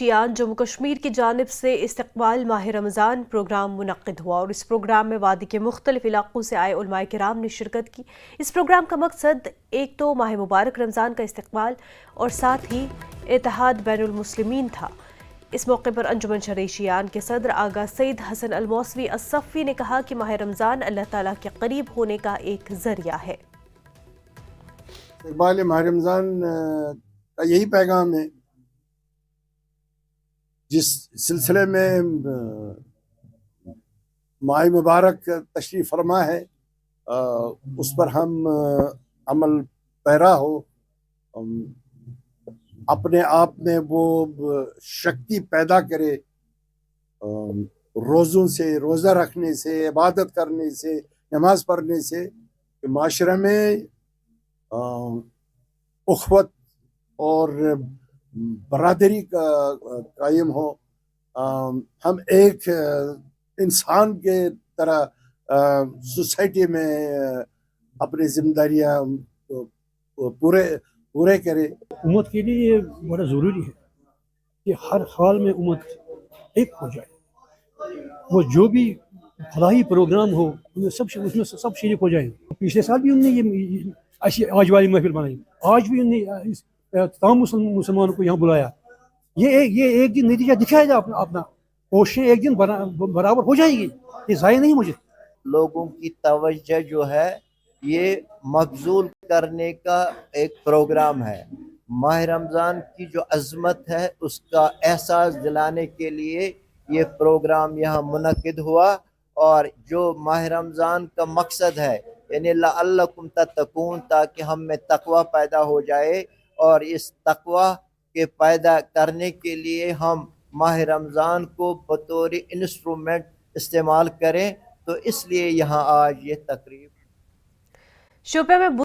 شیعان جموں کشمیر کی جانب سے استقبال ماہ رمضان پروگرام منعقد ہوا اور اس پروگرام میں وادی کے مختلف علاقوں سے آئے علماء کرام نے شرکت کی۔ اس پروگرام کا مقصد ایک تو ماہ مبارک رمضان کا استقبال اور ساتھ ہی اتحاد بین المسلمین تھا۔ اس موقع پر انجمن شرعی شیعان کے صدر آغا سید حسن الموسوی الصفی نے کہا کہ ماہ رمضان اللہ تعالیٰ کے قریب ہونے کا ایک ذریعہ ہے۔ استقبال ماہ رمضان کا یہی پیغام ہے، جس سلسلے میں ماہ مبارک تشریف فرما ہے اس پر ہم عمل پیرا ہو، اپنے آپ میں وہ شکتی پیدا کرے، روزوں سے، روزہ رکھنے سے، عبادت کرنے سے، نماز پڑھنے سے، کہ معاشرے میں اخوت اور برادری کا قائم ہو، ہم ایک انسان کے طرح سوسائٹی میں اپنی ذمہ داریاں پورے کرے۔ امت کے لیے یہ بڑا ضروری ہے کہ ہر حال میں امت ایک ہو جائے، وہ جو بھی فلاحی پروگرام ہو ان میں سب شریک ہو جائیں۔ پچھلے سال بھی انہوں نے یہ آج والی محفل بنائی، آج بھی انہوں نے تمام مسلمانوں کو یہاں بلایا۔ یہ ایک دن نتیجہ دکھائے گا، اپنا کوششیں ایک دن برابر ہو جائے گی، یہ ضائع نہیں مجھے۔ لوگوں کی توجہ جو ہے یہ مبذول کرنے کا ایک پروگرام ہے۔ ماہ رمضان کی جو عظمت ہے اس کا احساس دلانے کے لیے یہ پروگرام یہاں منعقد ہوا، اور جو ماہ رمضان کا مقصد ہے یعنی لعلکم تتقون، تاکہ ہم میں تقوی پیدا ہو جائے، اور اس تقوی کے پیدا کرنے کے لیے ہم ماہ رمضان کو بطور انسٹرومنٹ استعمال کریں، تو اس لیے یہاں آج یہ تقریب شوپے میں